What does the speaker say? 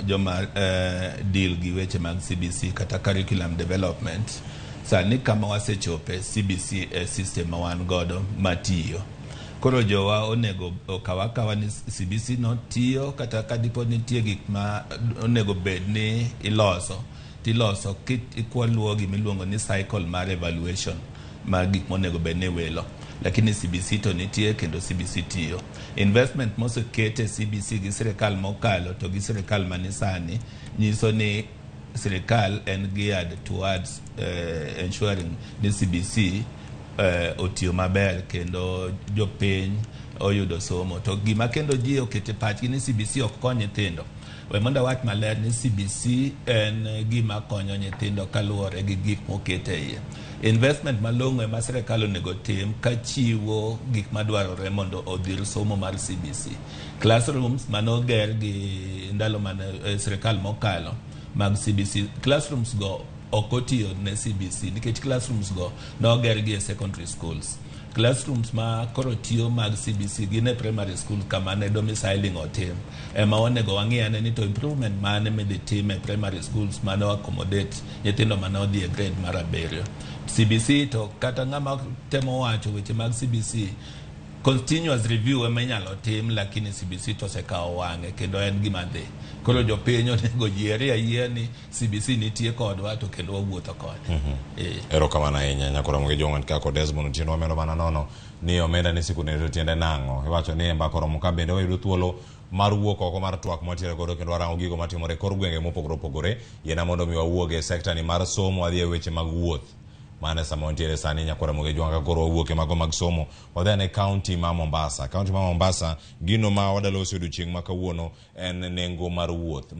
joma deal gi weche mag CBC kata curriculum development. Sani kama wasechope CBC system ma wan godo matiyo. Koro jowa onego okawa ni CBC no tiyo kata kadipo nitie gik ma onego bed ni tiloso ikwaluo gimiluongo ni cycle mar evaluation ma gik monego bed ni welo. Lakini CBC to nitie kendo CBC tiyo. Investment mosekete CBC gi sirkal mokalo to gi sirkal manisani nyiso ni sirkal and geared towards ensuring the CBC otiyo maber kendo jopiny oyudo somo. To gima kendo ji okete pachgi ni CBC ok konyo nyithindo. Mondo wat maler ni CBC en gima konyo nyithindo kaluwore gi gik mokete iye. Investment malong'o ma sirkal onego tim kachiwo gik madwarore mondo odhir somo mar CBC. Classrooms manoger gi ndalo mane sirkal mokalo mag CBC. Classrooms go okotiyo ne CBC nikech classrooms go noger gi secondary schools. Classrooms ma koro tiyo mag CBC gine primary school kama ne domiciling otim. Ema onego wang'iyane ni to improvement mane midhi tim e primary schools mano accommodate nyithindo mane odhi e grade mar 7. CBC to kata ng'ama temo wacho weche mag CBC continuous review ema inyalo tim, lakini CBC to sekawo wang'e kendo en gima dhi. Koro jopiny onego jiere ayie ni CBC nitie kodwa to kendo wawuotho kode. Erokamano ahinya Ramogi jong'an ka kod Hesbon Otieno wameno mana nono ni omenda ni sikunde to tiende nang'o. Iwacho ni embako romo ka bende wayudo thuolo mar wuok oko mar twak motiere godo kendo warango gigo matimore kor gwenge mopogore opogore. Yena mondo mi wawuoge sekta ni mar somo wadhi e weche mag wuoth. Mane sama ontiere sani Ramogi jong'an ka koro wawuoke mago mag somo wadhi e county ma Mombasa. County ma Mombasa gino ma wadaloso odiochieng' ma kawuono en nengo mar wuoth.